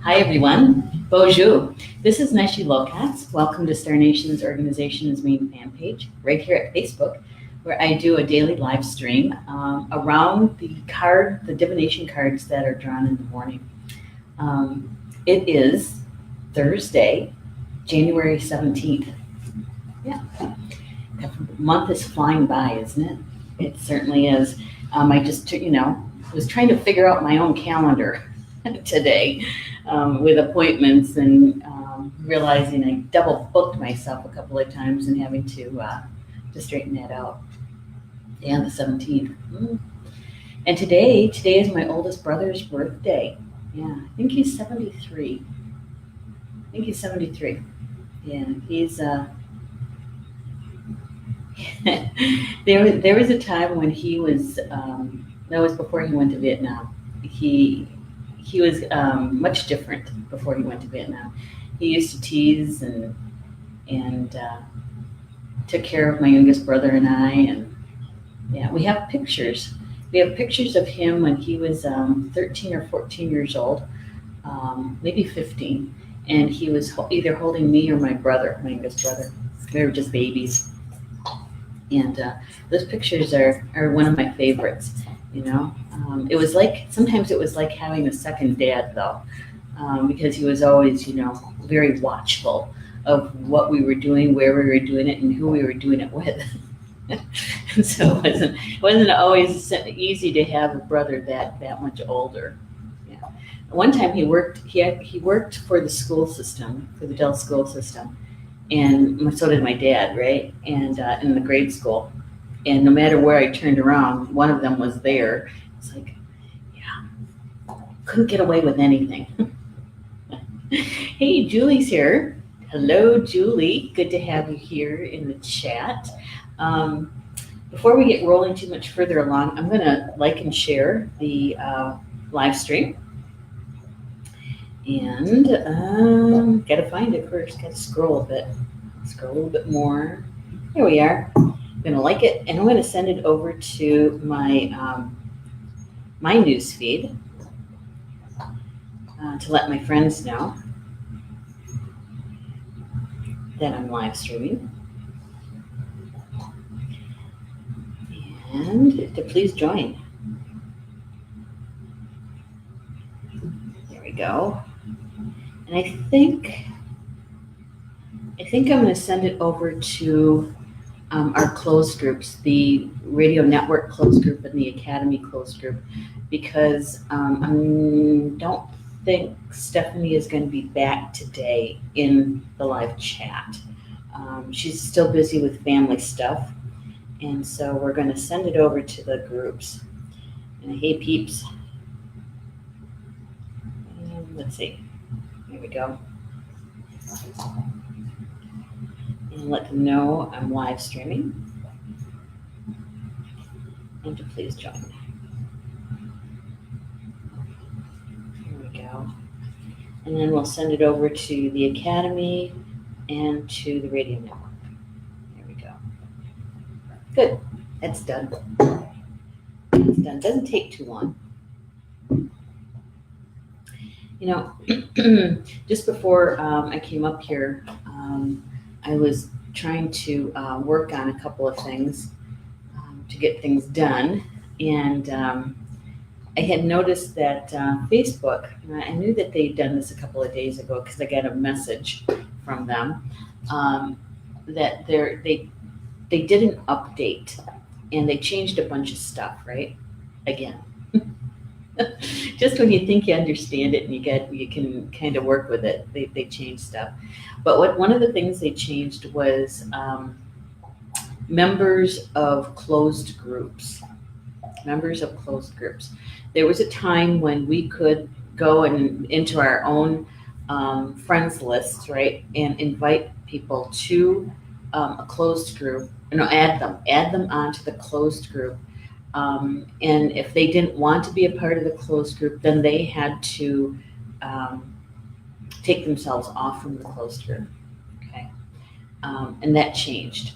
Hi everyone, bonjour. This is Neshi Lokotz. Welcome to Star Nation's organization's main fan page, right here at Facebook, where I do a daily live stream around the divination cards that are drawn in the morning. It is Thursday, January 17th. Yeah, the month is flying by, isn't it? It certainly is. I just, was trying to figure out my own calendar today with appointments and realizing I double booked myself a couple of times and having to straighten that out. Yeah, the 17th. And today is my oldest brother's birthday. Yeah, I think he's 73. Yeah, he's there was a time when he was that was before he went to Vietnam. He was much different before he went to Vietnam. He used to tease and took care of my youngest brother and I, and yeah, we have pictures. We have pictures of him when he was 13 or 14 years old, maybe 15, and he was either holding me or my youngest brother. We were just babies. And those pictures are one of my favorites, It was sometimes it was like having a second dad, though, because he was always, very watchful of what we were doing, where we were doing it, and who we were doing it with. And so it wasn't always easy to have a brother that much older. Yeah. One time he worked for the school system, for the Dell school system. And so did my dad, right? And in the grade school. And no matter where I turned around, one of them was there. It's like, yeah, couldn't get away with anything. Hey, Julie's here. Hello, Julie. Good to have you here in the chat. Before we get rolling too much further along, I'm going to like and share the live stream. And gotta find it first, gotta scroll a little bit more. There we are. I'm gonna like it, and I'm gonna send it over to my my news feed to let my friends know that I'm live streaming, and to please join. There we go. And I think I'm going to send it over to our closed groups, the Radio Network closed group and the Academy closed group, because I don't think Stephanie is going to be back today in the live chat. She's still busy with family stuff, and so we're going to send it over to the groups. And hey, peeps. Let's see. Here we go. And let them know I'm live streaming. And to please join. Here we go. And then we'll send it over to the Academy and to the Radio Network. There we go. Good. That's done. It's done. Doesn't take too long. Just before I came up here, I was trying to work on a couple of things to get things done. And I had noticed that Facebook, I knew that they'd done this a couple of days ago because I got a message from them that they did an update and they changed a bunch of stuff, right? Again. Just when you think you understand it and you can kind of work with it, they change stuff. But one of the things they changed was members of closed groups. There was a time when we could go into our own friends list, right, and invite people to a closed group. Add them onto the closed group. And if they didn't want to be a part of the closed group, then they had to take themselves off from the closed group. Okay, and that changed.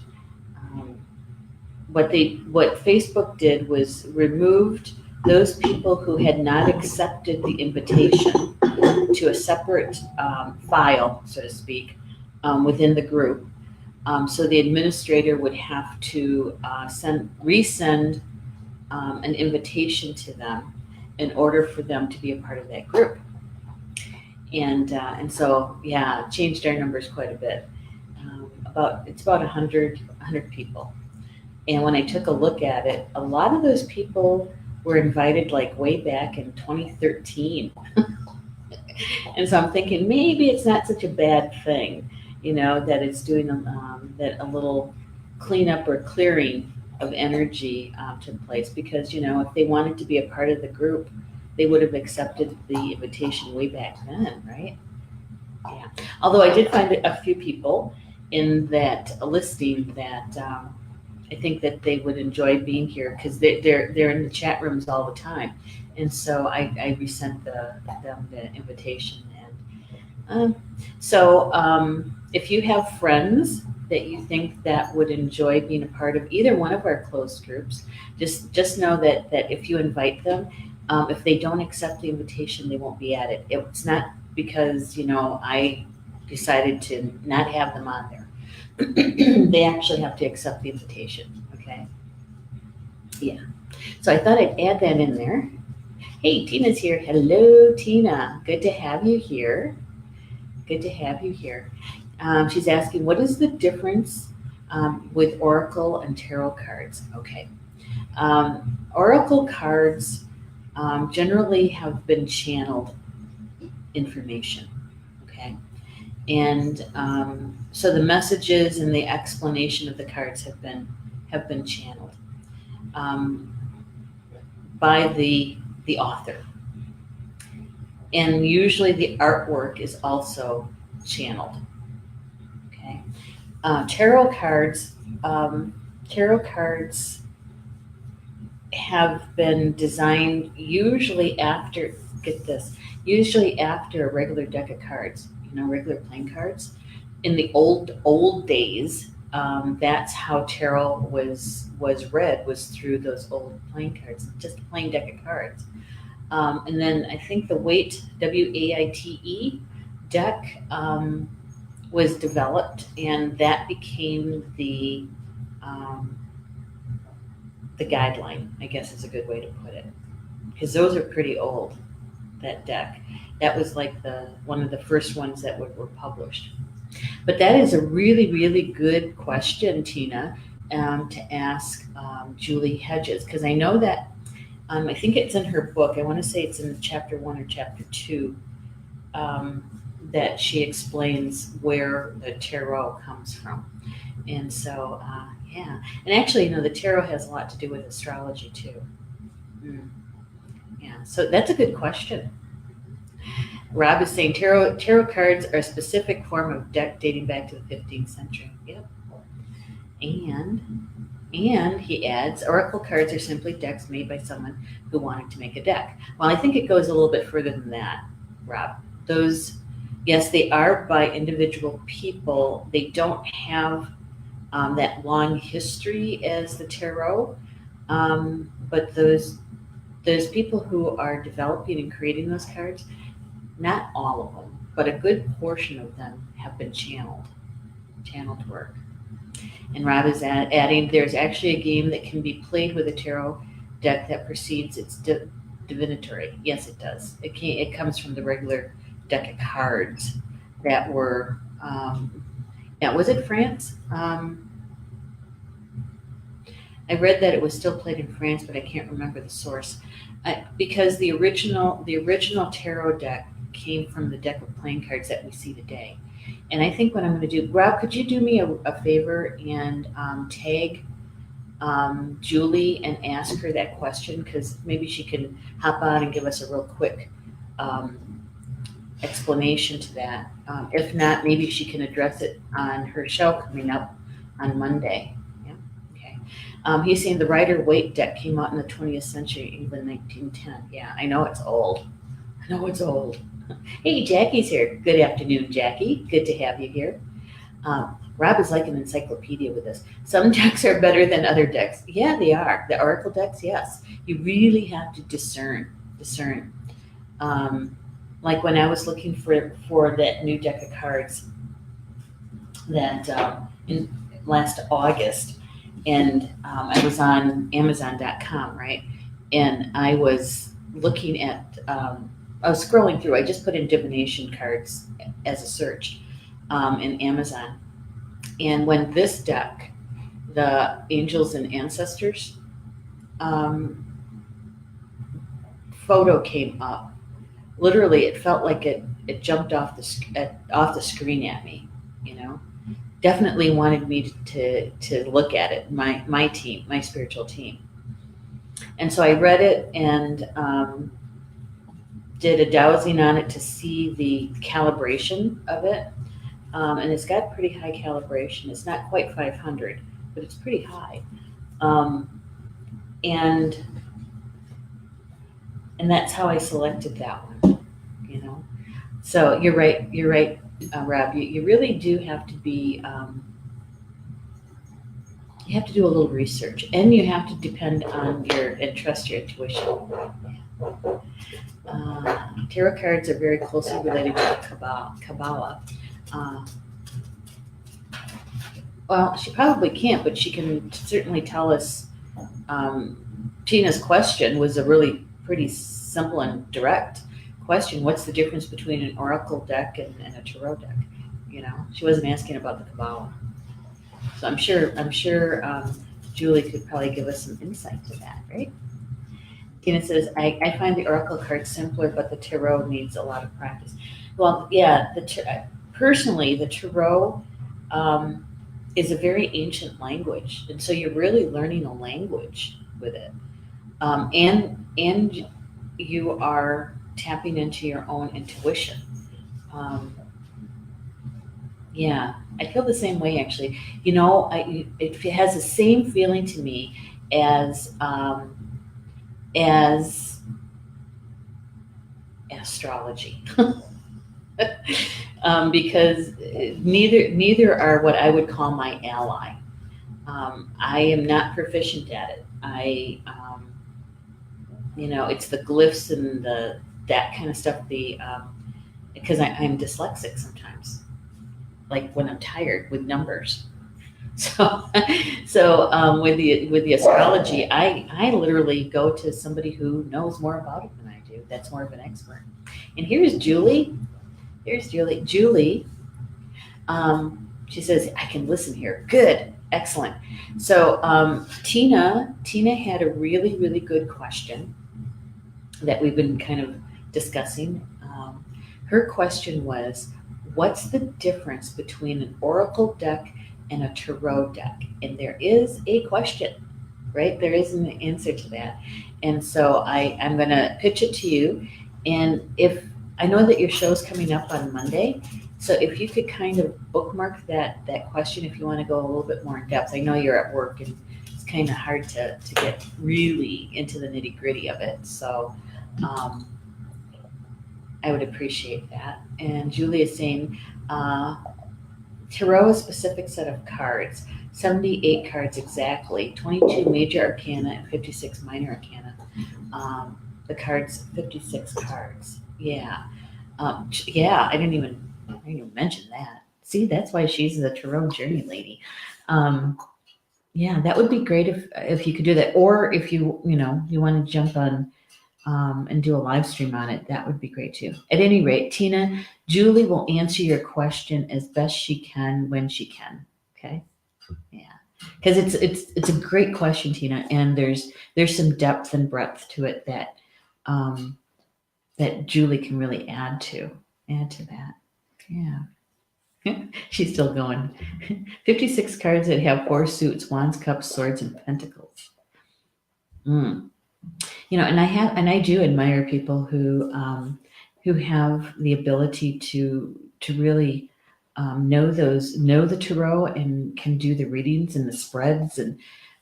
What Facebook did was removed those people who had not accepted the invitation sent to a separate file, so to speak, within the group. So the administrator would have to resend an invitation to them in order for them to be a part of that group. And so, yeah, changed our numbers quite a bit. It's about 100 people. And when I took a look at it, a lot of those people were invited like way back in 2013. And so I'm thinking maybe it's not such a bad thing, that it's doing that a little cleanup or clearing of energy took place, because, if they wanted to be a part of the group, they would have accepted the invitation way back then, right? Yeah. Although I did find a few people in that listing that I think that they would enjoy being here, because they're in the chat rooms all the time, and so I resent them the invitation. And if you have friends that you think that would enjoy being a part of either one of our closed groups, just know that if you invite them, if they don't accept the invitation, they won't be at it. It's not because I decided to not have them on there. They actually have to accept the invitation. Okay. Yeah. So I thought I'd add that in there. Hey, Tina's here. Hello, Tina. Good to have you here. Good to have you here. She's asking, what is the difference with Oracle and Tarot cards? Okay. Oracle cards generally have been channeled information. Okay. And so the messages and the explanation of the cards have been channeled by the author. And usually the artwork is also channeled. Okay. Tarot cards have been designed usually after, get this, usually after a regular deck of cards, regular playing cards. In the old days, that's how tarot was read, was through those old playing cards, just a plain deck of cards. And then I think the Waite, W-A-I-T-E deck was developed, and that became the guideline, I guess is a good way to put it, because those are pretty old, that deck. That was like one of the first ones that were published. But that is a really, really good question, Tina, to ask Julie Hedges, because I know that I think it's in her book. I want to say it's in chapter 1 or chapter 2 that she explains where the tarot comes from. And so, yeah. And actually, the tarot has a lot to do with astrology too. Yeah, so that's a good question. Rob is saying tarot cards are a specific form of deck dating back to the 15th century. Yep. And he adds, oracle cards are simply decks made by someone who wanted to make a deck. Well, I think it goes a little bit further than that, Rob. Those, yes, they are by individual people. They don't have that long history as the tarot, but those people who are developing and creating those cards, not all of them, but a good portion of them have been channeled work. And Rob is adding, there's actually a game that can be played with a tarot deck that precedes its divinatory. Yes, it does. It comes from the regular deck of cards that were, was it France? I read that it was still played in France, but I can't remember the source. Because the original tarot deck came from the deck of playing cards that we see today. And I think what I'm going to do, Rob, could you do me a favor and tag Julie and ask her that question, because maybe she can hop on and give us a real quick explanation to that. If not, maybe she can address it on her show coming up on Monday. Yeah. Okay. He's saying the Rider-Waite deck came out in the 20th century, England, 1910. Yeah, I know it's old. Hey, Jackie's here. Good afternoon, Jackie. Good to have you here. Rob is like an encyclopedia with this. Some decks are better than other decks. Yeah, they are. The oracle decks, yes. You really have to discern. like when I was looking for that new deck of cards that in last August, and I was on Amazon.com, right? And I was looking at, I was scrolling through. I just put in divination cards as a search in Amazon, and when this deck, the Angels and Ancestors photo came up, literally, it felt like it jumped off the screen at me. You know, definitely wanted me to look at it. My team, my spiritual team, and so I read it and did a dowsing on it to see the calibration of it. And it's got pretty high calibration. It's not quite 500, but it's pretty high. And that's how I selected that one, you know. So you're right, Rob. You really do have to be, you have to do a little research, and you have to depend on and trust your intuition. Tarot cards are very closely related to Kabbalah. Well, she probably can't, but she can certainly tell us. Tina's question was a really pretty simple and direct question. What's the difference between an oracle deck and a tarot deck? You know, she wasn't asking about the Kabbalah. So I'm sure Julie could probably give us some insight to that, right? Tina says, I find the oracle card simpler, but the tarot needs a lot of practice. Well, yeah, personally, the tarot is a very ancient language, and so you're really learning a language with it, and you are tapping into your own intuition. Yeah, I feel the same way actually. You know, it has the same feeling to me as astrology. Because neither are what I would call my ally. I am not proficient at it. It's the glyphs and that kind of stuff. Because I'm dyslexic sometimes, like when I'm tired with numbers. So with the astrology, I literally go to somebody who knows more about it than I do. That's more of an expert. And here's Julie. Julie, she says, I can listen here. Good. Excellent. So Tina had a really, really good question that we've been kind of discussing. Her question was, what's the difference between an oracle deck and a tarot deck? And there is a question, right? There is an answer to that. And so I'm going to pitch it to you. And if I know that your show's coming up on Monday, so if you could kind of bookmark that question if you want to go a little bit more in depth. I know you're at work and it's kind of hard to get really into the nitty gritty of it. So I would appreciate that. And Julie is saying, tarot is a specific set of cards, 78 cards exactly, 22 major arcana and 56 minor arcana. The cards, 56 cards. Yeah. I didn't even mention that. See, that's why she's the tarot journey lady. Yeah, that would be great if you could do that. Or if you want to jump on and do a live stream on it, that would be great too. At any rate, Tina, Julie will answer your question as best she can when she can. Okay. Yeah. Because it's a great question, Tina, and there's some depth and breadth to it that Julie can really add to that. Yeah. She's still going. 56 cards that have 4 suits, wands, cups, swords, and pentacles. And I do admire people who have the ability to really know the tarot and can do the readings and the spreads and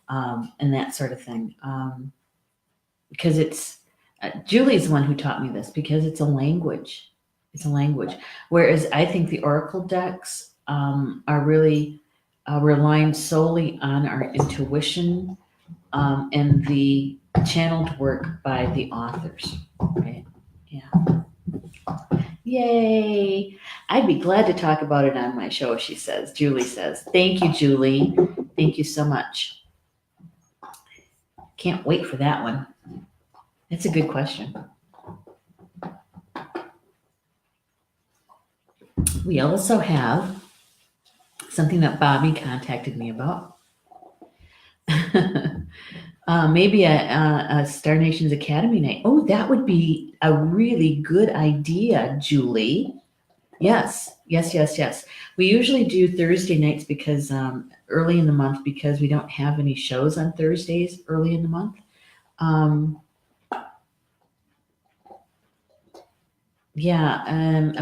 that sort of thing. Because it's Julie's the one who taught me this, because it's a language. It's a language. Whereas I think the oracle decks are really relying solely on our intuition and the channeled work by the authors. Right? Yeah. Yay. I'd be glad to talk about it on my show, she says. Julie says. Thank you, Julie. Thank you so much. Can't wait for that one. That's a good question. We also have something that Bobby contacted me about. Maybe a Star Nations Academy night. Oh, that would be a really good idea, Julie. Yes. We usually do Thursday nights because early in the month, because we don't have any shows on Thursdays early in the month. I'm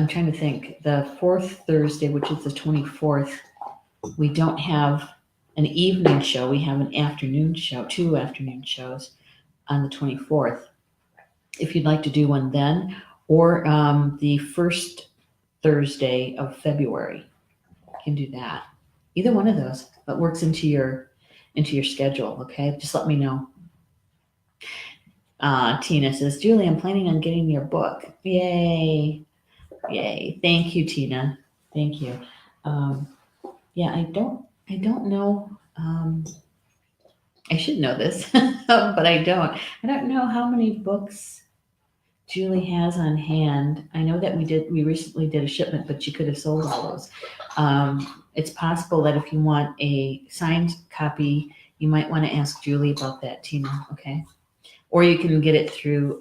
trying to think. The fourth Thursday, which is the 24th, we don't have an evening show. We have an afternoon show, 2 afternoon shows on the 24th. If you'd like to do one then, or the first Thursday of February, you can do that. Either one of those, but works into your schedule. Okay, just let me know. Tina says, Julie, I'm planning on getting your book. Yay. Thank you, Tina. Thank you. Yeah, I don't know. I should know this, but I don't. I don't know how many books Julie has on hand. I know that we recently did a shipment, but she could have sold all those. It's possible that if you want a signed copy, you might want to ask Julie about that, Tina, okay? Or you can get it through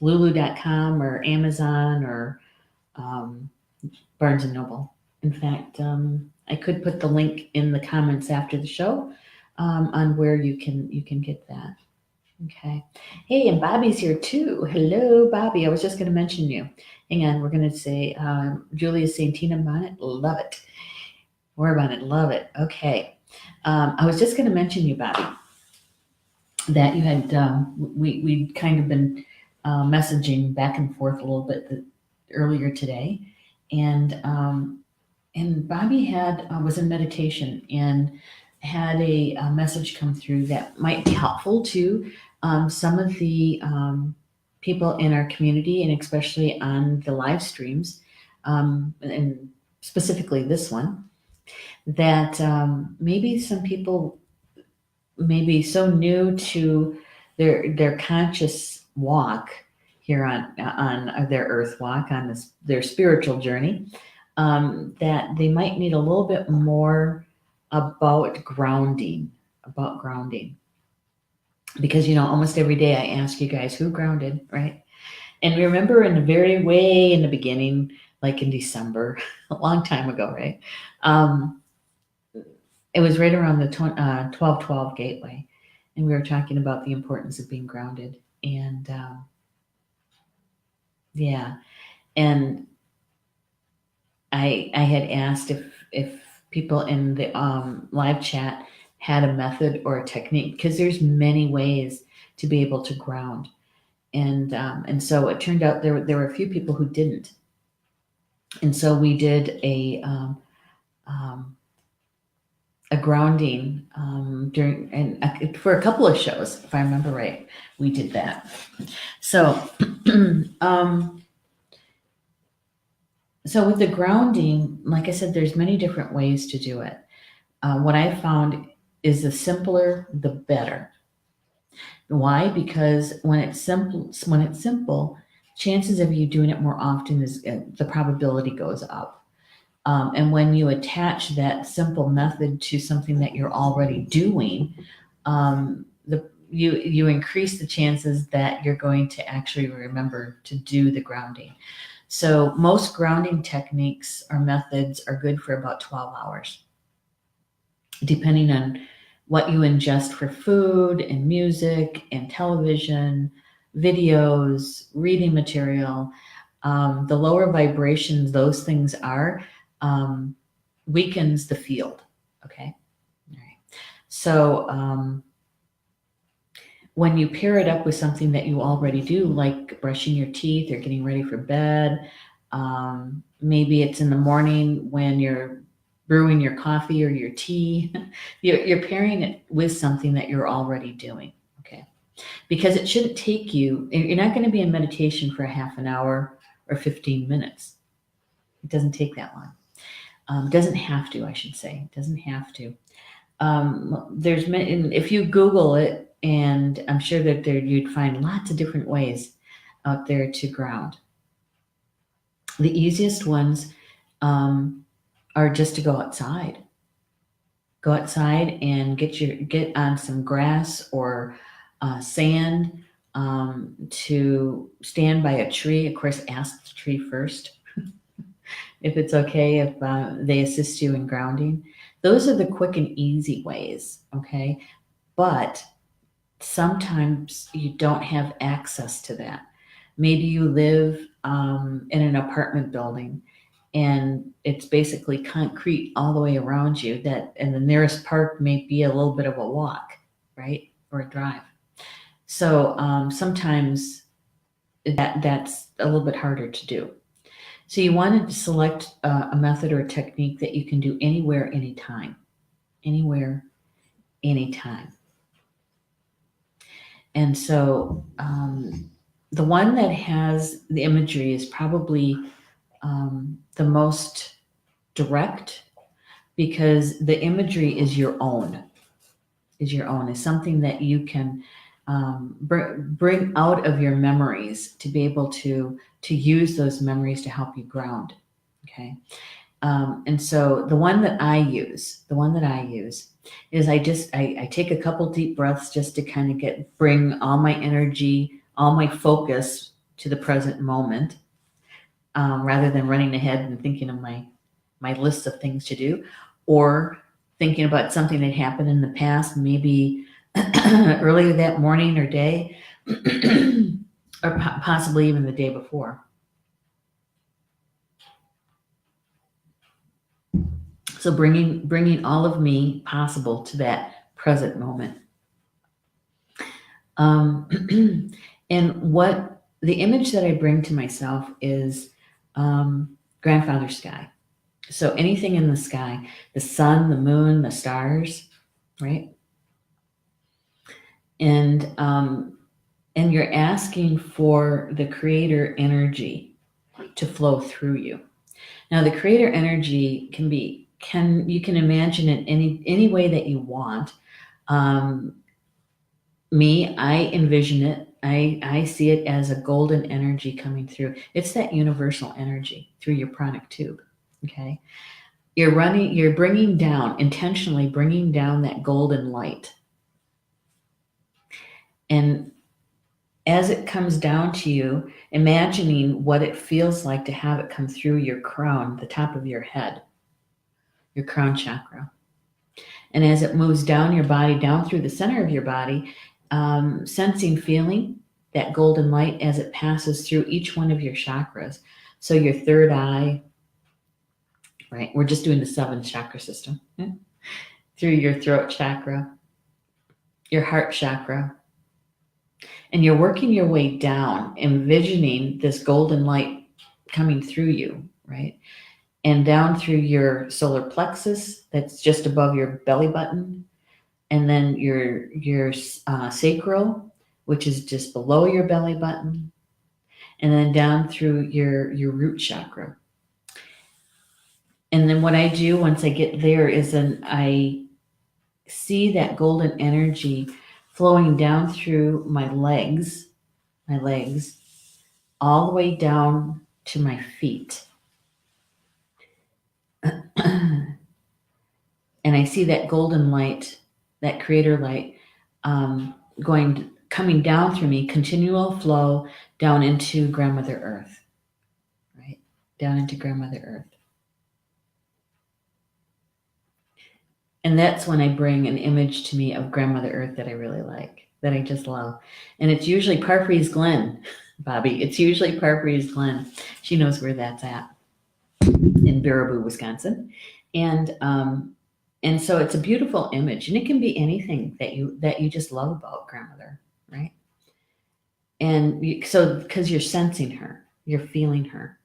lulu.com or Amazon or Barnes & Noble. In fact, I could put the link in the comments after the show on where you can get that. Okay. Hey, and Bobby's here too. Hello, Bobby. I was just going to mention you. Hang on. We're going to say, Julie is saying Tina Bonnett. Love it. War Bonnett. Love it. Okay. I was just going to mention you, Bobby, that you had, we'd kind of been messaging back and forth a little bit earlier today. And Bobby was in meditation and had a message come through that might be helpful to some of the people in our community, and especially on the live streams, and specifically this one, that maybe some people may be so new to their conscious walk here on their earth walk, on their spiritual journey, that they might need a little bit more about grounding. Because, almost every day I ask you guys who grounded, right? And remember in the very way in the beginning, like in December, a long time ago, right? It was right around the 1212 gateway. And we were talking about the importance of being grounded. And and I had asked if people in the live chat had a method or a technique, because there's many ways to be able to ground. And so it turned out there were a few people who didn't. And so we did a grounding for a couple of shows, if I remember right. We did that. So so with the grounding, like I said, there's many different ways to do it. What I found is the simpler, the better. Why? Because when it's simple, chances of you doing it more often is the probability goes up. And when you attach that simple method to something that you're already doing, you increase the chances that you're going to actually remember to do the grounding. So most grounding techniques or methods are good for about 12 hours, depending on what you ingest for food and music and television, videos, reading material. The lower vibrations those things are, weakens the field. Okay. All right. So when you pair it up with something that you already do, like brushing your teeth or getting ready for bed, maybe it's in the morning when you're brewing your coffee or your tea, you're pairing it with something that you're already doing. Okay. Because it shouldn't take you, you're not going to be in meditation for a half an hour or 15 minutes. It doesn't take that long. Doesn't have to, I should say. Doesn't have to. If you Google it, and I'm sure that you'd find lots of different ways out there to ground. The easiest ones are just to go outside. Go outside and get on some grass or sand, to stand by a tree. Of course, ask the tree first if it's okay, if they assist you in grounding. Those are the quick and easy ways, okay? But sometimes you don't have access to that. Maybe you live in an apartment building and it's basically concrete all the way around you, and the nearest park may be a little bit of a walk, right? Or a drive. So sometimes that's a little bit harder to do. So you want to select a method or a technique that you can do anywhere, anytime. Anywhere, anytime. And so the one that has the imagery is probably the most direct, because the imagery is your own. Is something that you can bring out of your memories to be able to use those memories to help you ground. Okay. And so the one that I use is I take a couple deep breaths just to kind of bring all my energy, all my focus to the present moment, rather than running ahead and thinking of my list of things to do, or thinking about something that happened in the past, maybe earlier that morning or day, or possibly even the day before. So bringing all of me possible to that present moment. And what the image that I bring to myself is grandfather sky. So anything in the sky, the sun, the moon, the stars, right? And you're asking for the creator energy to flow through you. Now, the creator energy you can imagine it any way that you want. I envision it. I see it as a golden energy coming through. It's that universal energy through your pranic tube. Okay. You're intentionally bringing down that golden light. And as it comes down to you, imagining what it feels like to have it come through your crown, the top of your head, your crown chakra. And as it moves down your body, down through the center of your body, feeling that golden light as it passes through each one of your chakras. So your third eye, right? We're just doing the 7 chakra system. Through your throat chakra, your heart chakra. And you're working your way down, envisioning this golden light coming through you, right? And down through your solar plexus, that's just above your belly button. And then your sacral, which is just below your belly button. And then down through your root chakra. And then what I do once I get there is then I see that golden energy flowing down through my legs, all the way down to my feet. And I see that golden light, that creator light, coming down through me, continual flow down into Grandmother Earth, right? Down into Grandmother Earth. And that's when I bring an image to me of Grandmother Earth that I really like, that I just love. And it's usually Parfrey's Glen, Bobby. It's usually Parfrey's Glen. She knows where that's at, in Baraboo, Wisconsin. And so it's a beautiful image, and it can be anything that you just love about Grandmother, right? And because you're sensing her, you're feeling her.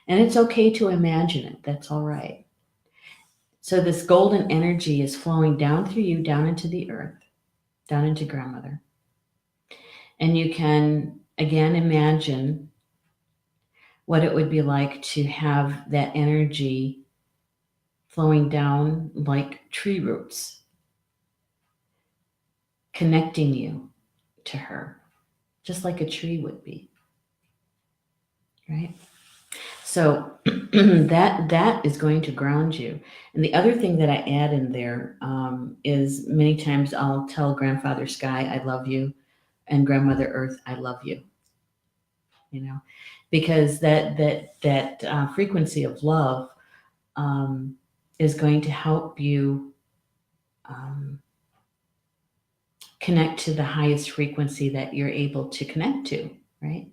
And it's okay to imagine it. That's all right. So this golden energy is flowing down through you, down into the earth, down into Grandmother. And you can, again, imagine what it would be like to have that energy flowing down like tree roots, connecting you to her, just like a tree would be, right? So that is going to ground you. And the other thing that I add in there is many times I'll tell Grandfather Sky, I love you, and Grandmother Earth, I love you. You know, because that frequency of love is going to help you um, connect to the highest frequency that you're able to connect to, right?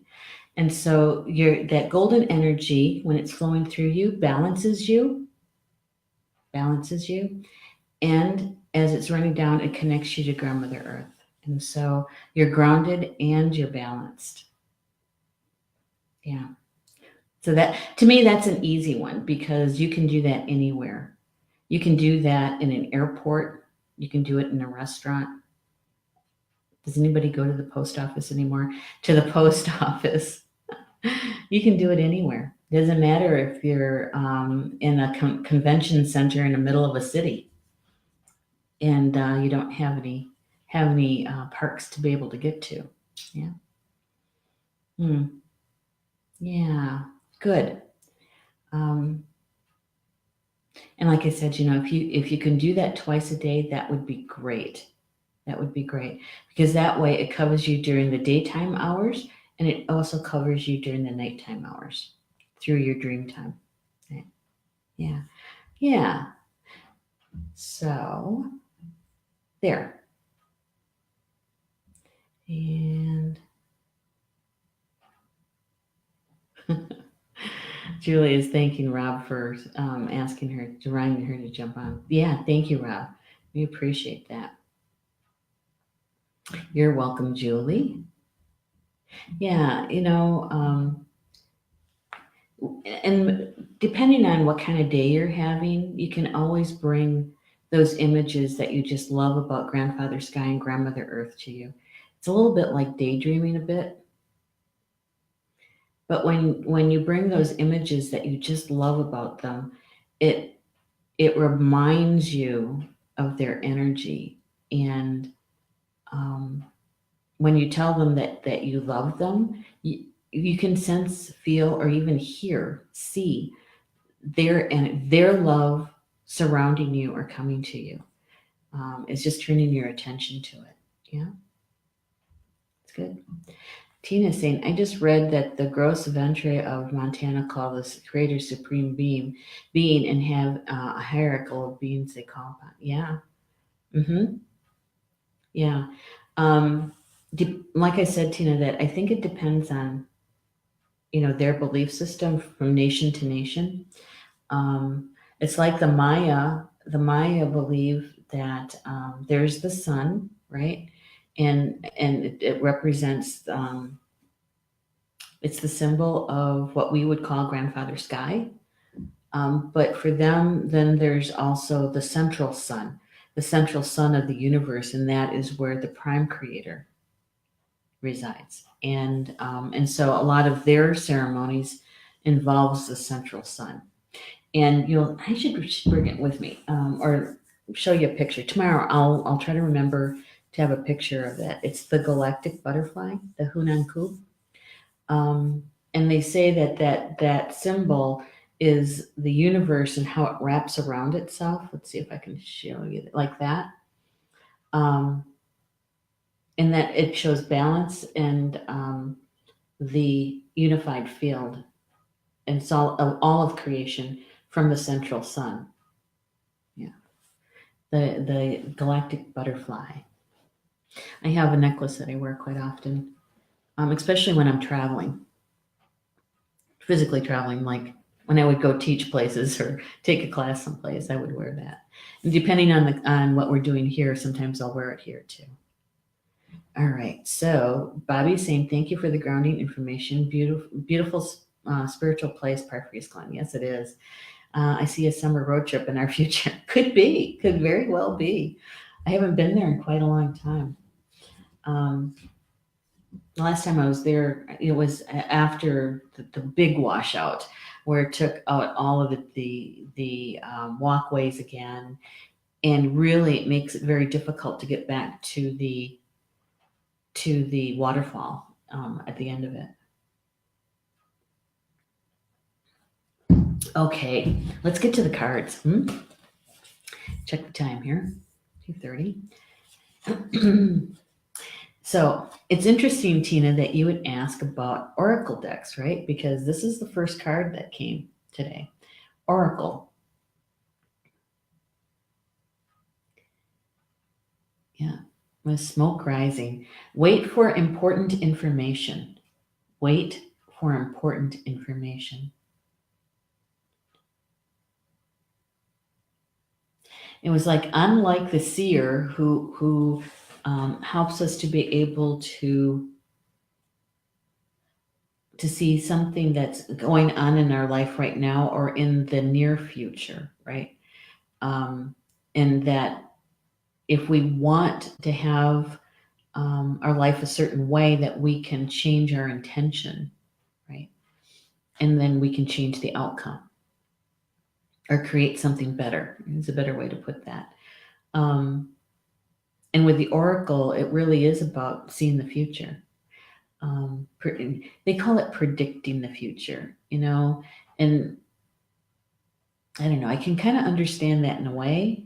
And so that golden energy, when it's flowing through you, balances you, and as it's running down, it connects you to Grandmother Earth. And so you're grounded and you're balanced. Yeah. So that, to me, that's an easy one because you can do that anywhere. You can do that in an airport. You can do it in a restaurant. Does anybody go to the post office anymore? To the post office. You can do it anywhere. Doesn't matter if you're in a convention center in the middle of a city and you don't have any parks to be able to get to. Yeah. Yeah. Good. And like I said, if you can do that twice a day, that would be great. That would be great because that way it covers you during the daytime hours and it also covers you during the nighttime hours through your dream time. Right? Yeah. Yeah. So there. And Julie is thanking Rob for reminding her to jump on. Yeah, thank you, Rob. We appreciate that. You're welcome, Julie. Yeah, and depending on what kind of day you're having, you can always bring those images that you just love about Grandfather Sky and Grandmother Earth to you. It's a little bit like daydreaming a bit. But when you bring those images that you just love about them, it reminds you of their energy. And when you tell them that you love them, you can sense, feel, or even see their love surrounding you or coming to you. It's just turning your attention to it. Yeah, it's good. Tina's saying, I just read that the gross ventre of Montana call the Creator's supreme being and have a hierarchical of beings they call upon. Yeah. Mm-hmm. Yeah. Like I said, Tina, that I think it depends on, their belief system from nation to nation. It's like the Maya. The Maya believe that there's the sun, right? And it represents it's the symbol of what we would call Grandfather Sky. But for them, then there's also the central sun of the universe, and that is where the prime creator resides. And so a lot of their ceremonies involves the central sun. And I should bring it with me or show you a picture. Tomorrow I'll try to remember to have a picture of it. It's the galactic butterfly, the Hunanku. And they say that symbol is the universe and how it wraps around itself. Let's see if I can show you like that. And that it shows balance and the unified field and all of creation from the central sun. Yeah. The galactic butterfly. I have a necklace that I wear quite often, especially when I'm physically traveling, like when I would go teach places or take a class someplace, I would wear that. And depending on what we're doing here, sometimes I'll wear it here too. All right, so Bobby's saying, thank you for the grounding information. Beautiful spiritual place, Parkview Glen. Yes, it is. I see a summer road trip in our future. Could very well be. I haven't been there in quite a long time. The last time I was there, it was after the big washout, where it took out all of the walkways again, and really it makes it very difficult to get back to the waterfall at the end of it. Okay, let's get to the cards. Check the time here, 2:30. So it's interesting, Tina, that you would ask about oracle decks, right? Because this is the first card that came today. Oracle. Yeah, with smoke rising. Wait for important information. Wait for important information. It was like, unlike the seer who helps us to be able to see something that's going on in our life right now or in the near future, right? And that if we want to have our life a certain way, that we can change our intention, right? And then we can change the outcome or create something better. It's a better way to put that. And with the oracle, it really is about seeing the future. They call it predicting the future, and I don't know, I can kind of understand that in a way.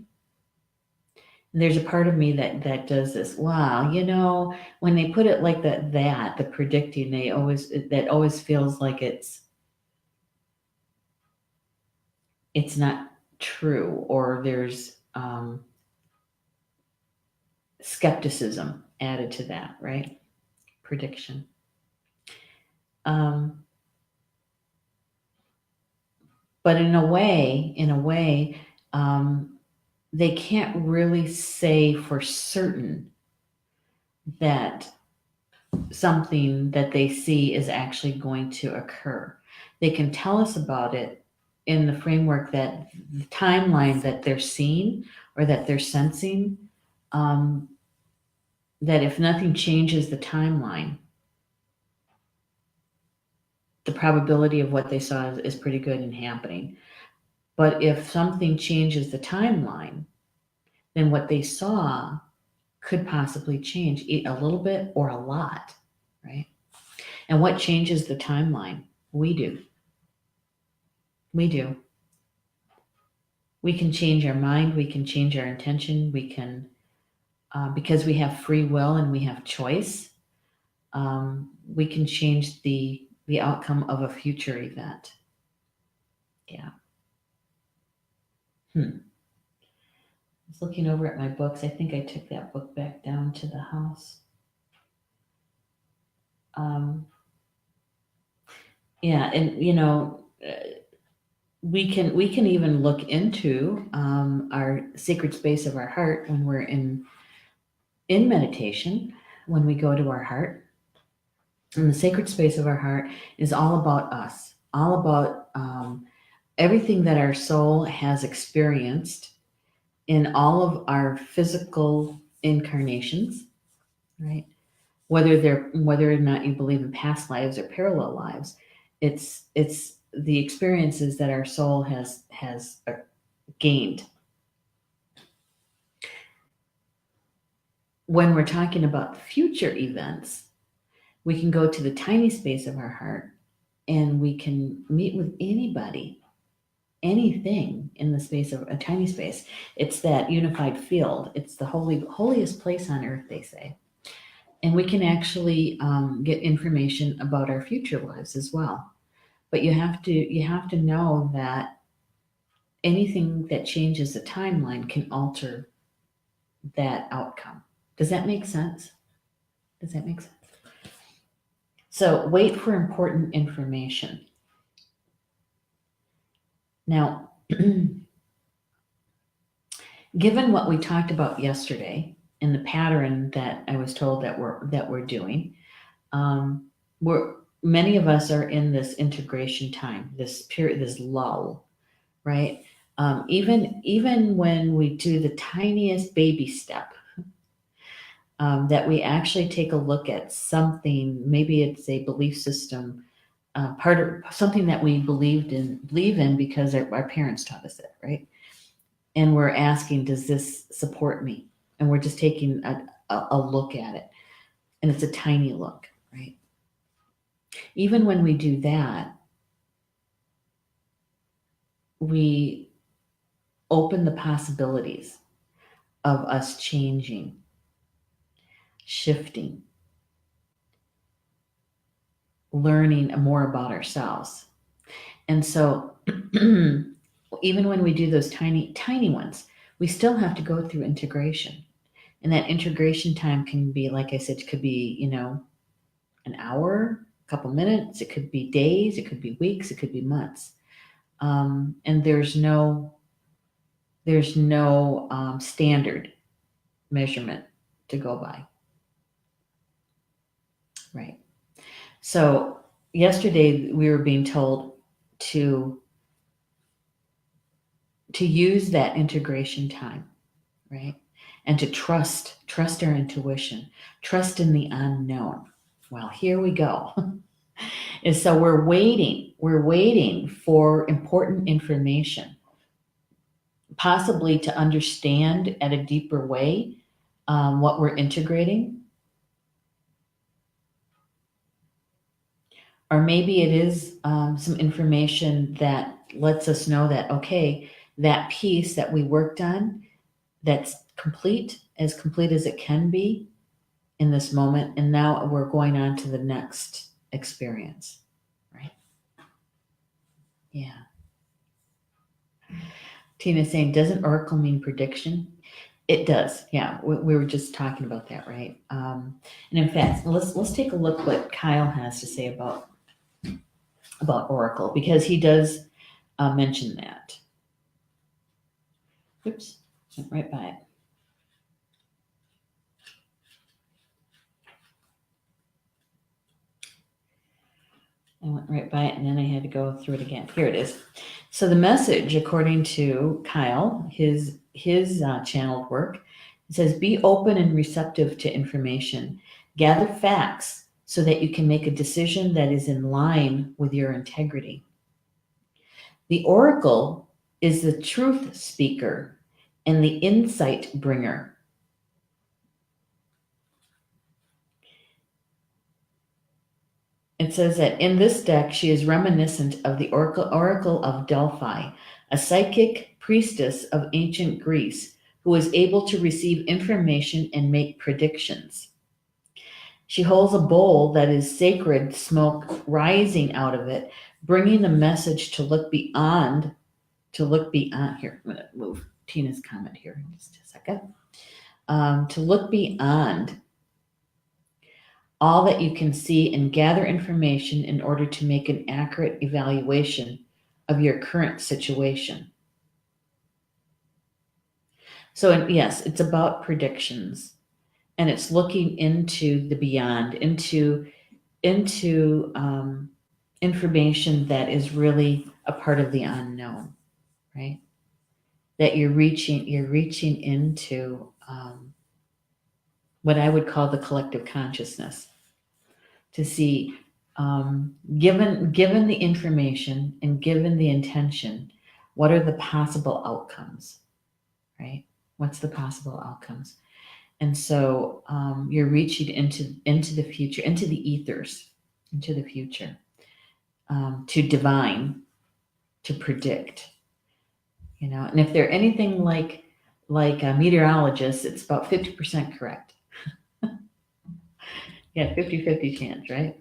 And there's a part of me that does this. Wow, when they put it like that, the predicting, that always feels like it's not true, or there's skepticism added to that, right? Prediction. But in a way, they can't really say for certain that something that they see is actually going to occur. They can tell us about it in the framework that the timeline that they're seeing or that they're sensing, that if nothing changes the timeline, the probability of what they saw is pretty good and happening. But if something changes the timeline, then what they saw could possibly change a little bit or a lot, right? And what changes the timeline? We do. We do. We can change our mind. We can change our intention. We can, because we have free will and we have choice, we can change the outcome of a future event. Yeah. I was looking over at my books. I think I took that book back down to the house. Yeah, and we can even look into our sacred space of our heart when we're in meditation, when we go to our heart. And the sacred space of our heart is all about us, all about everything that our soul has experienced in all of our physical incarnations, right? Whether or not you believe in past lives or parallel lives, it's the experiences that our soul has gained. When we're talking about future events, we can go to the tiny space of our heart and we can meet with anybody, anything in the space of a tiny space. It's that unified field. It's the holiest place on earth, they say. And we can actually get information about our future lives as well. But you have to know that anything that changes the timeline can alter that outcome. Does that make sense? So wait for important information. Now, given what we talked about yesterday and the pattern that I was told that we're doing, many of us are in this integration time, this period, this lull, right? Even when we do the tiniest baby step, that we actually take a look at something. Maybe it's a belief system, part of something that we believe in because our parents taught us it, right? And we're asking, does this support me? And we're just taking a look at it, and it's a tiny look, right? Even when we do that, we open the possibilities of us changing, shifting, learning more about ourselves. And so even when we do those tiny, tiny ones, we still have to go through integration. And that integration time can be, like I said, it could be, an hour, a couple minutes, it could be days, it could be weeks, it could be months. And there's no standard measurement to go by. Right. So yesterday we were being told to use that integration time, right? And to trust our intuition, trust in the unknown. Well, here we go. And so we're waiting for important information, possibly to understand at a deeper way what we're integrating. Or maybe it is some information that lets us know that, okay, that piece that we worked on, that's complete as it can be in this moment. And now we're going on to the next experience, right? Yeah. Tina's saying, doesn't oracle mean prediction? It does. Yeah. We were just talking about that, right? And in fact, let's take a look what Kyle has to say about oracle, because he does mention that. Oops, went right by it. I went right by it and then I had to go through it again. Here it is. So the message, according to Kyle, his channeled work, it says, be open and receptive to information. Gather facts so that you can make a decision that is in line with your integrity. The oracle is the truth speaker and the insight bringer. It says that in this deck, she is reminiscent of the Oracle of Delphi, a psychic priestess of ancient Greece who was able to receive information and make predictions. She holds a bowl that is sacred smoke rising out of it, bringing the message to look beyond. Here, I'm going to move Tina's comment here in just a second. To look beyond all that you can see and gather information in order to make an accurate evaluation of your current situation. So yes, it's about predictions, and it's looking into the beyond, into information that is really a part of the unknown, right? That you're reaching into what I would call the collective consciousness, to see, given the information and given the intention, what are the possible outcomes, right? What's the possible outcomes? And so you're reaching into the future, into the ethers, into the future, to divine, to predict, And if they're anything like a meteorologist, it's about 50% correct. Yeah, 50-50 chance, right?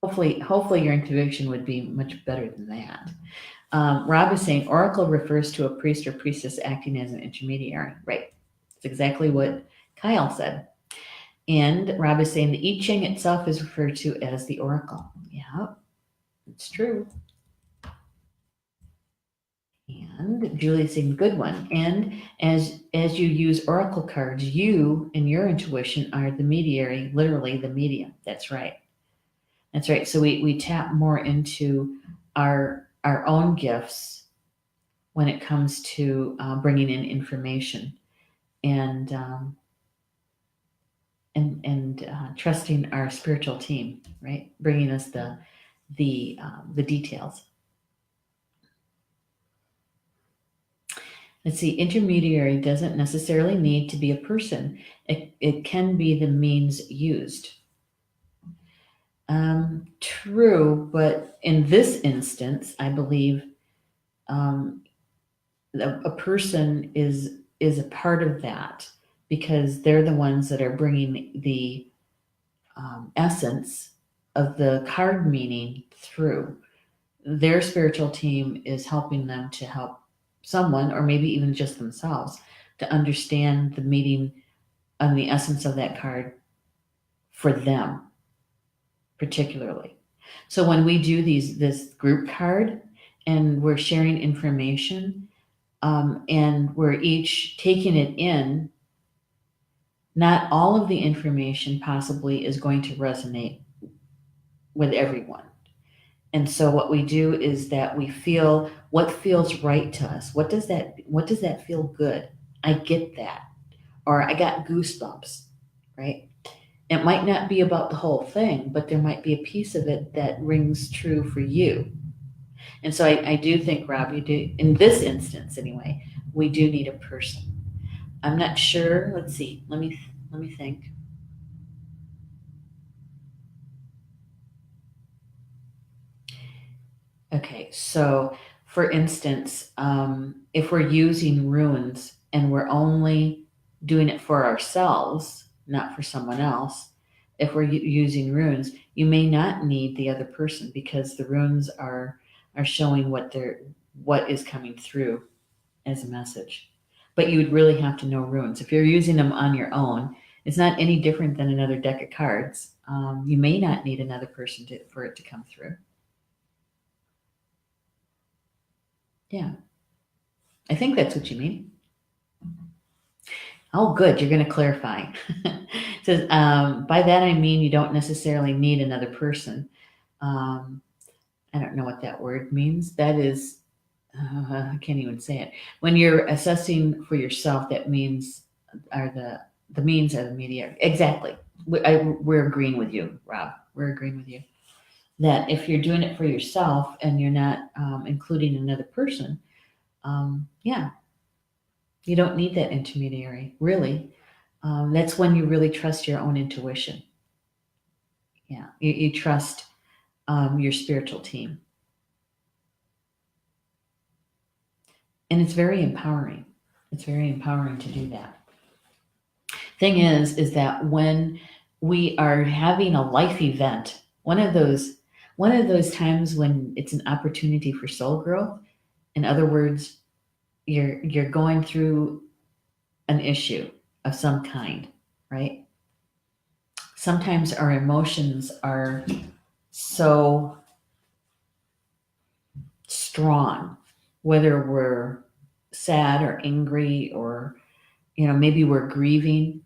Hopefully your intuition would be much better than that. Rob is saying oracle refers to a priest or priestess acting as an intermediary. Right. That's exactly what Kyle said. And Rob is saying the I Ching itself is referred to as the oracle. Yeah, it's true. And Julie's saying good one. And as you use oracle cards, you and your intuition are the mediary, literally the medium. That's right. That's right. So we tap more into our own gifts when it comes to bringing in information, and and trusting our spiritual team, right? Bringing us the details. Let's see, intermediary doesn't necessarily need to be a person. It can be the means used. True, but in this instance, I believe a person is a part of that because they're the ones that are bringing the essence of the card meaning through. Their spiritual team is helping them to help someone, or maybe even just themselves, to understand the meaning and the essence of that card for them, particularly. So when we do this group card and we're sharing information, and we're each taking it in, not all of the information possibly is going to resonate with everyone. And so what we do is that we feel what feels right to us. What does that feel good? I get that. Or I got goosebumps, right? It might not be about the whole thing, but there might be a piece of it that rings true for you. And so I do think, Rob, you do, in this instance anyway, we do need a person. I'm not sure. Let's see. Let me think. Okay, so for instance, if we're using runes and we're only doing it for ourselves, not for someone else, if we're using runes, you may not need the other person because the runes are showing what is coming through as a message. But you would really have to know runes. If you're using them on your own, it's not any different than another deck of cards. You may not need another person for it to come through. Yeah, I think that's what you mean. Oh, good. You're going to clarify. It says, by that I mean you don't necessarily need another person. I don't know what that word means. That is, I can't even say it. When you're assessing for yourself, that means are the means are the media. Exactly. We're agreeing with you, Rob. We're agreeing with you that if you're doing it for yourself and you're not including another person, yeah, you don't need that intermediary, really. That's when you really trust your own intuition. Yeah, you trust your spiritual team. And it's very empowering. It's very empowering to do that. Thing is that when we are having a life event, one of those times when it's an opportunity for soul growth, in other words, you're going through an issue of some kind, right? Sometimes our emotions are so strong, whether we're sad or angry or maybe we're grieving.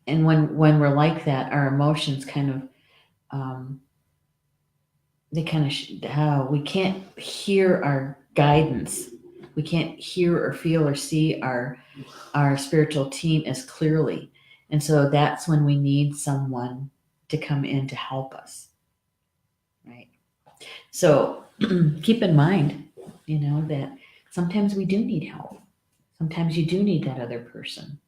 And when we're like that, our emotions kind of we can't hear our guidance. We can't hear or feel or see our spiritual team as clearly. And so that's when we need someone to come in to help us. Right. So keep in mind, that sometimes we do need help. Sometimes you do need that other person.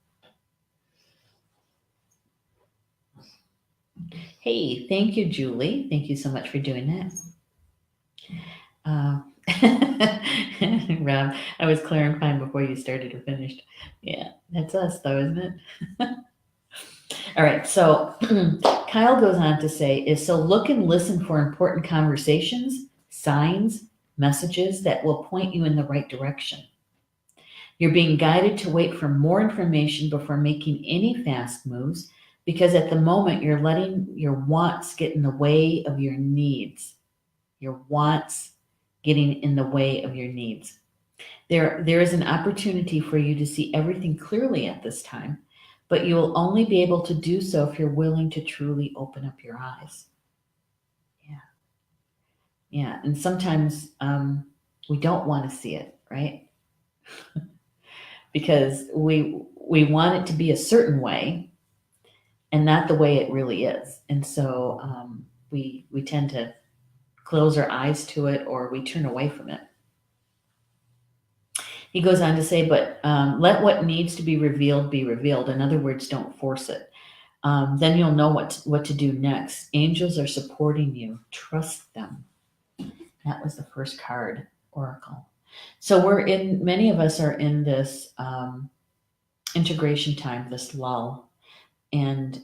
Hey, thank you, Julie. Thank you so much for doing that. Rob, I was clarifying before you started or finished. Yeah, that's us though, isn't it? All right, so Kyle goes on to say, so look and listen for important conversations, signs, messages that will point you in the right direction. You're being guided to wait for more information before making any fast moves because at the moment you're letting your wants get in the way of your needs. Your wants getting in the way of your needs. There is an opportunity for you to see everything clearly at this time, but you will only be able to do so if you're willing to truly open up your eyes. Yeah, and sometimes we don't want to see it, right? because we want it to be a certain way and not the way it really is. And so we tend to close our eyes to it, or we turn away from it. He goes on to say, but let what needs to be revealed be revealed. In other words, don't force it. Then you'll know what to do next. Angels are supporting you. Trust them. That was the first card, Oracle. So many of us are in this integration time, this lull, and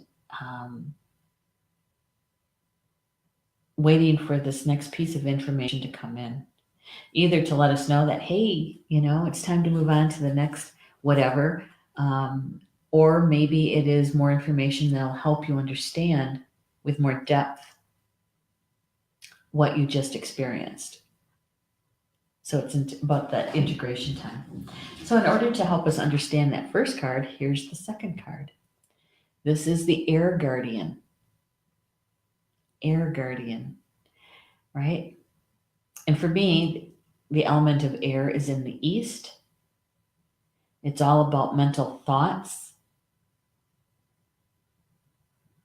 waiting for this next piece of information to come in, either to let us know that, hey, it's time to move on to the next whatever, or maybe it is more information that'll help you understand with more depth what you just experienced. So it's about that integration time. So in order to help us understand that first card, here's the second card. This is the Air Guardian. Air Guardian, right? And for me, the element of air is in the east. It's all about mental thoughts,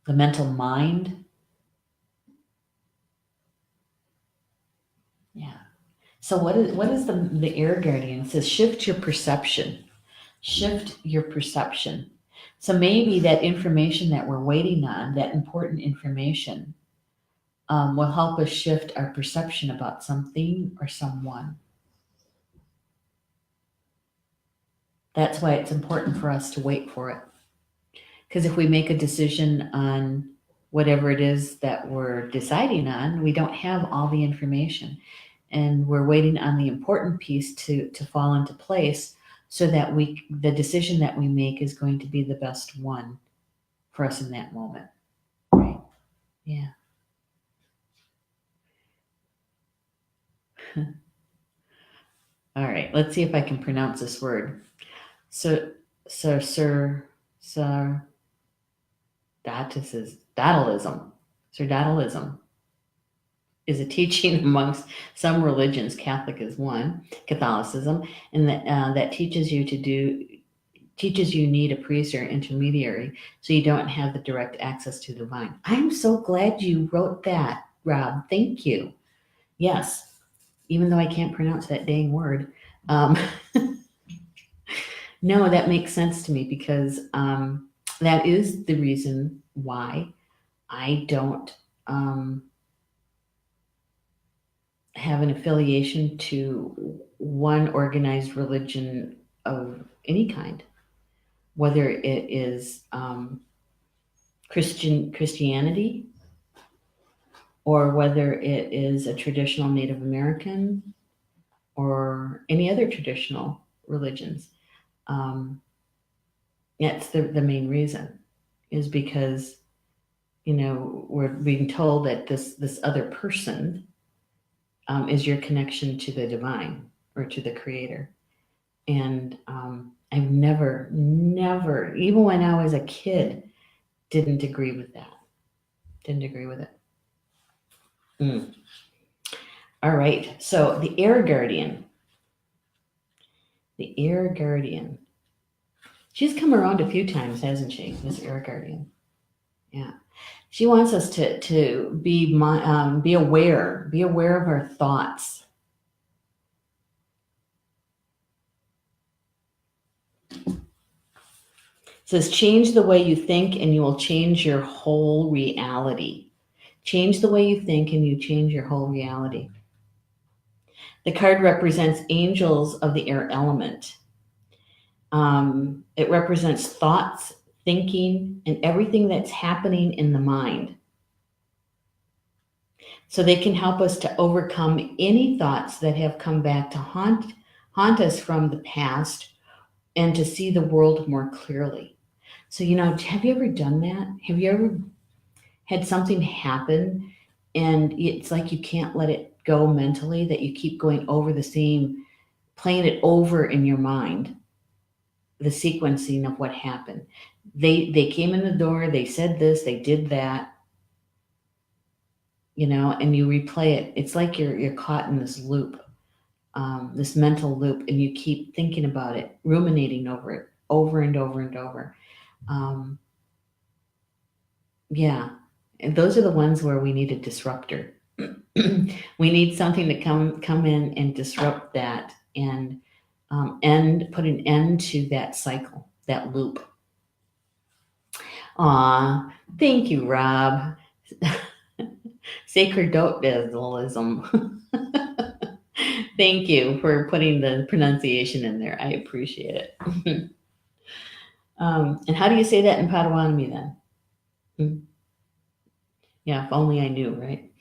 the mental mind. Yeah. So what is the Air Guardian? It says shift your perception. Shift your perception. So maybe that information that we're waiting on, that important information, will help us shift our perception about something or someone. That's why it's important for us to wait for it. Because if we make a decision on whatever it is that we're deciding on, we don't have all the information. And we're waiting on the important piece to fall into place so that the decision that we make is going to be the best one for us in that moment. Right? Yeah. All right, let's see if I can pronounce this word. Sardaticism is a teaching amongst some religions. Catholic is one, Catholicism, and that teaches you need a priest or intermediary, so you don't have the direct access to the divine. I'm so glad you wrote that, Rob. Thank you. Yes, even though I can't pronounce that dang word. No, that makes sense to me, because that is the reason why I don't have an affiliation to one organized religion of any kind, whether it is Christianity, or whether it is a traditional Native American or any other traditional religions. That's the main reason, is because, we're being told that this other person is your connection to the divine or to the creator. And I've never, even when I was a kid, didn't agree with that. Didn't agree with it. All right. So the Air Guardian. The Air Guardian. She's come around a few times, hasn't she? This Air Guardian. Yeah. She wants us to be aware. Be aware of our thoughts. It says, change the way you think and you will change your whole reality. Change the way you think and you change your whole reality. The card represents angels of the air element. It represents thoughts, thinking, and everything that's happening in the mind. So they can help us to overcome any thoughts that have come back to haunt us from the past, and to see the world more clearly. So, have you ever done that? Have you ever had something happen and it's like you can't let it go mentally, that you keep going over playing it over in your mind, the sequencing of what happened? They came in the door, they said this, they did that, and you replay it. It's like you're caught in this loop. this mental loop, and you keep thinking about it, ruminating over it, over and over and over. Yeah, and those are the ones where we need a disruptor. We need something to come in and disrupt that, and put an end to that cycle, that loop. Aw, thank you, Rob. Sacerdotalism. Thank you for putting the pronunciation in there. I appreciate it. And how do you say that in Potawatomi then? Yeah, if only I knew, right?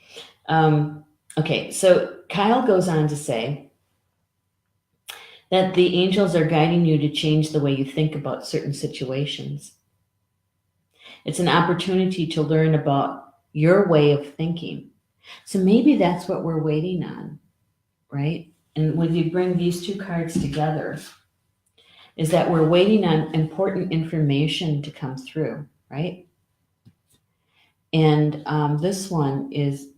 Okay, so Kyle goes on to say that the angels are guiding you to change the way you think about certain situations. It's an opportunity to learn about your way of thinking. So maybe that's what we're waiting on, right? And when you bring these two cards together, is that we're waiting on important information to come through, right? And this one is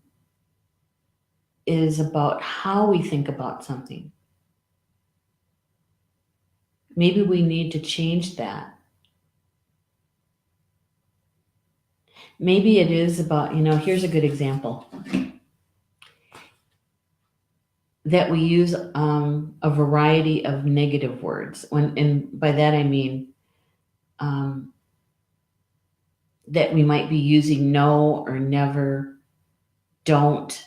about how we think about something. Maybe we need to change that. Maybe it is about, here's a good example. That we use a variety of negative words. And by that I mean that we might be using no or never, don't,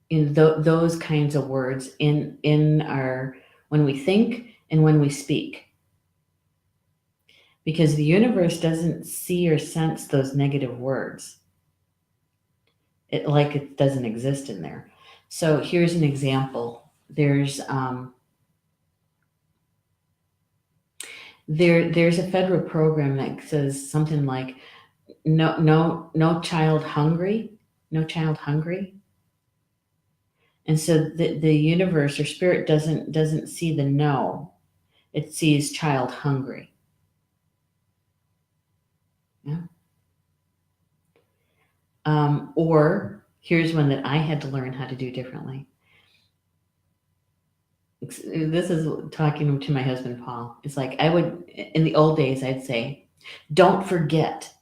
those kinds of words in our, when we think and when we speak. Because the universe doesn't see or sense those negative words. It doesn't exist in there. So here's an example. There's there's a federal program that says something like no child hungry, no child hungry. And so the universe or spirit doesn't see the no, it sees child hungry. Yeah. Or here's one that I had to learn how to do differently. This is talking to my husband, Paul. It's like I would, in the old days, I'd say, don't forget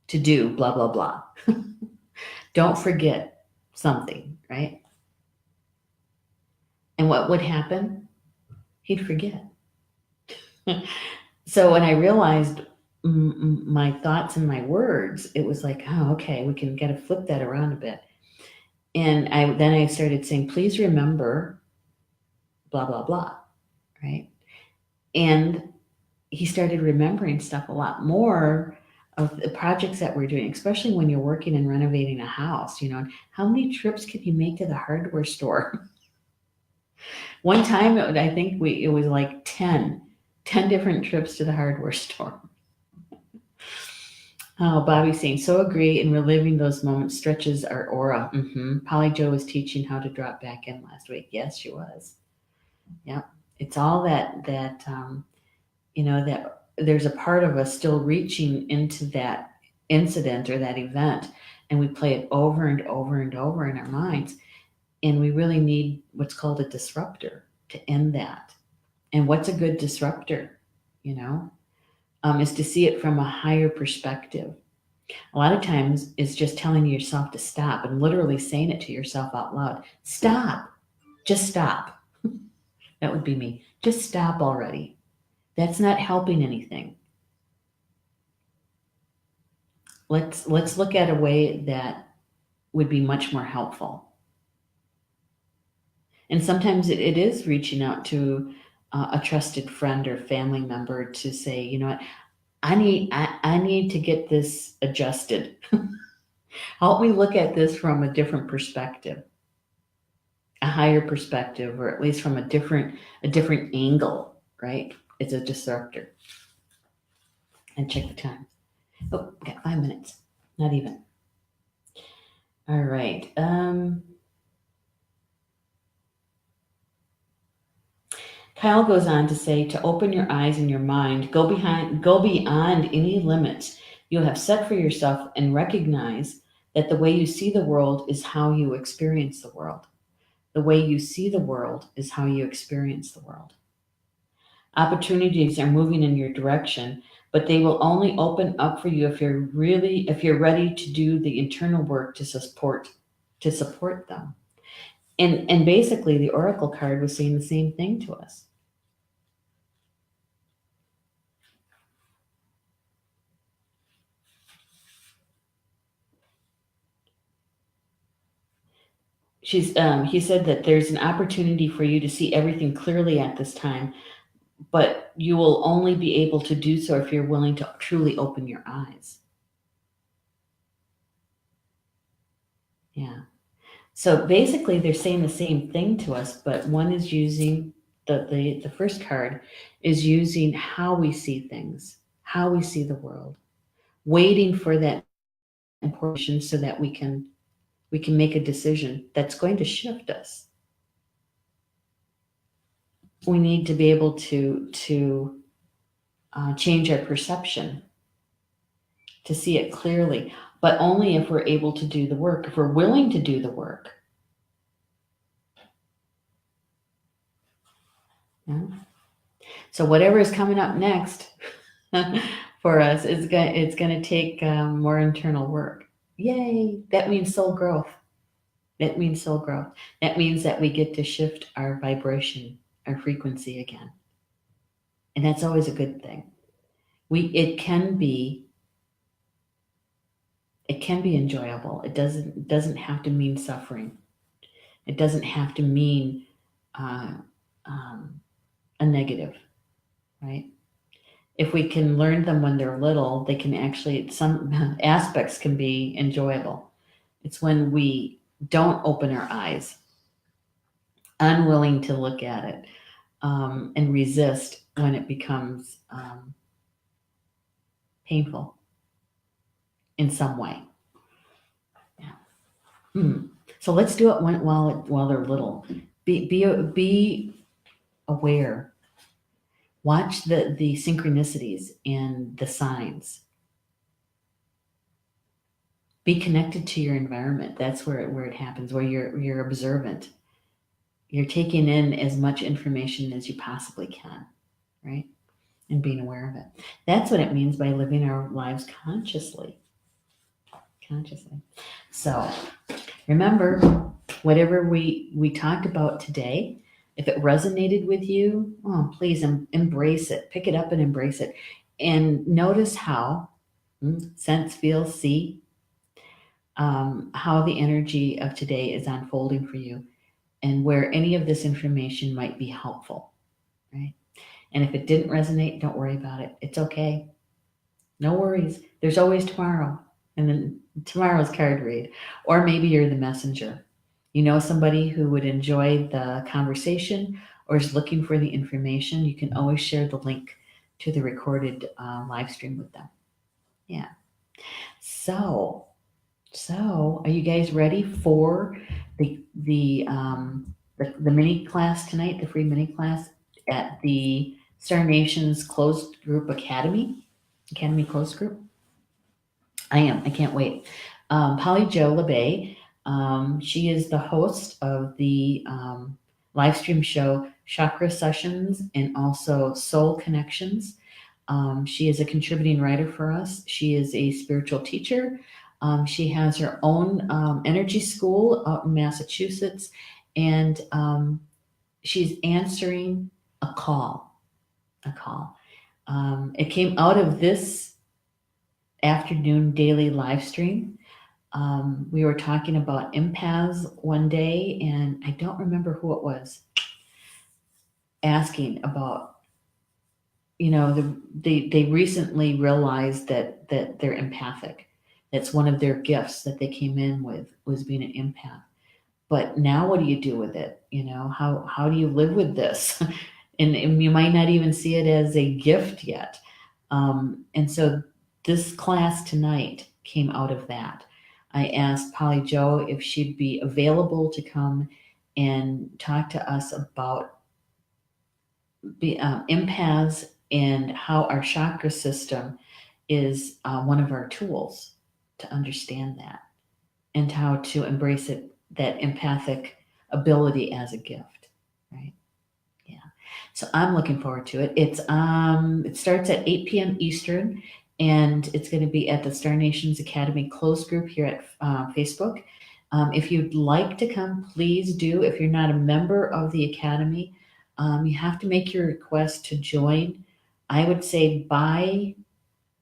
to do blah, blah, blah. Don't forget something, right? And what would happen? He'd forget. So when I realized my thoughts and my words, it was like, oh, okay, we can kind of flip that around a bit. And then I started saying, please remember blah, blah, blah, right? And he started remembering stuff a lot more of the projects that we're doing, especially when you're working and renovating a house. How many trips can you make to the hardware store? One time, I think it was like 10 different trips to the hardware store. Oh, Bobby's saying, so agree, and reliving those moments stretches our aura. Polly Jo was teaching how to drop back in last week. Yes, she was. Yep. It's all that that there's a part of us still reaching into that incident or that event, and we play it over and over and over in our minds. And we really need what's called a disruptor to end that. And what's a good disruptor, is to see it from a higher perspective. A lot of times it's just telling yourself to stop and literally saying it to yourself out loud. Stop. Just stop. That would be me. Just stop already. That's not helping anything. Let's look at a way that would be much more helpful. And sometimes it is reaching out to a trusted friend or family member to say, you know what, I need to get this adjusted. Help me look at this from a different perspective, a higher perspective, or at least from a different angle, right? It's a disruptor. And check the time. Oh, got 5 minutes. Not even. All right. Kyle goes on to say, to open your eyes and your mind, go beyond any limits you have set for yourself, and recognize that the way you see the world is how you experience the world. The way you see the world is how you experience the world. Opportunities are moving in your direction, but they will only open up for you if you're ready to do the internal work to support them. And basically the oracle card was saying the same thing to us. He said that there's an opportunity for you to see everything clearly at this time, but you will only be able to do so if you're willing to truly open your eyes. Yeah. So basically they're saying the same thing to us, but one is using the first card is using how we see things, how we see the world, waiting for that information so that we can make a decision that's going to shift us. We need to be able to change our perception, to see it clearly, but only if we're able to do the work, if we're willing to do the work. Yeah. So whatever is coming up next for us it's going to take more internal work. Yay! That means soul growth. That means soul growth. That means that we get to shift our vibration, our frequency again. And that's always a good thing. It can be enjoyable. It doesn't have to mean suffering. It doesn't have to mean a negative, right? If we can learn them when they're little, they can actually, some aspects can be enjoyable. It's when we don't open our eyes, unwilling to look at it, and resist, when it becomes painful in some way. Yeah. So let's do it while they're little. Be aware. Watch the synchronicities and the signs. Be connected to your environment. That's where it happens, where you're observant. You're taking in as much information as you possibly can, right? And being aware of it. That's what it means by living our lives consciously. So remember, whatever we talked about today, if it resonated with you, please embrace it. Pick it up and embrace it. And notice how, sense, feel, see, how the energy of today is unfolding for you, and where any of this information might be helpful, right? And if it didn't resonate, don't worry about it. It's okay. No worries. There's always tomorrow, and then tomorrow's card read. Or maybe you're the messenger. You know somebody who would enjoy the conversation or is looking for the information. You can always share the link to the recorded live stream with them. Yeah. So are you guys ready for the mini class tonight, the free mini class at the Star Nations Closed Group Academy Closed Group? I am. I can't wait. Polly Jo LeBay, she is the host of the live stream show Chakra Sessions and also Soul Connections. She is a contributing writer for us. She is a spiritual teacher. She has her own energy school out in Massachusetts, and she's answering a call. It came out of this afternoon daily live stream. We were talking about empaths one day, and I don't remember who it was asking about, they recently realized that they're empathic. That's one of their gifts that they came in with, was being an empath. But now what do you do with it? How do you live with this? and you might not even see it as a gift yet. And so this class tonight came out of that. I asked Polly Jo if she'd be available to come and talk to us about empaths and how our chakra system is one of our tools to understand that, and how to embrace it, that empathic ability as a gift, right? Yeah. So I'm looking forward to it. It starts at 8 p.m. Eastern, and it's going to be at the Star Nations Academy closed group here at Facebook. If you'd like to come, please do. If you're not a member of the Academy, you have to make your request to join. I would say by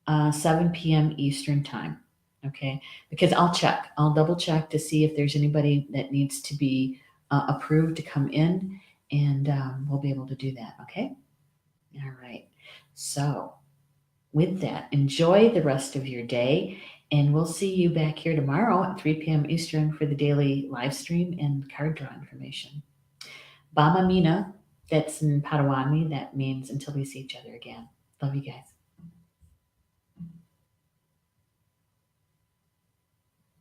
7 p.m. Eastern time. Okay, because I'll double check to see if there's anybody that needs to be approved to come in, and we'll be able to do that. Okay, all right. So with that, enjoy the rest of your day, and we'll see you back here tomorrow at 3 p.m. Eastern for the daily live stream and card draw information. Bama Mina, that's in Potawatomi. That means until we see each other again. Love you guys.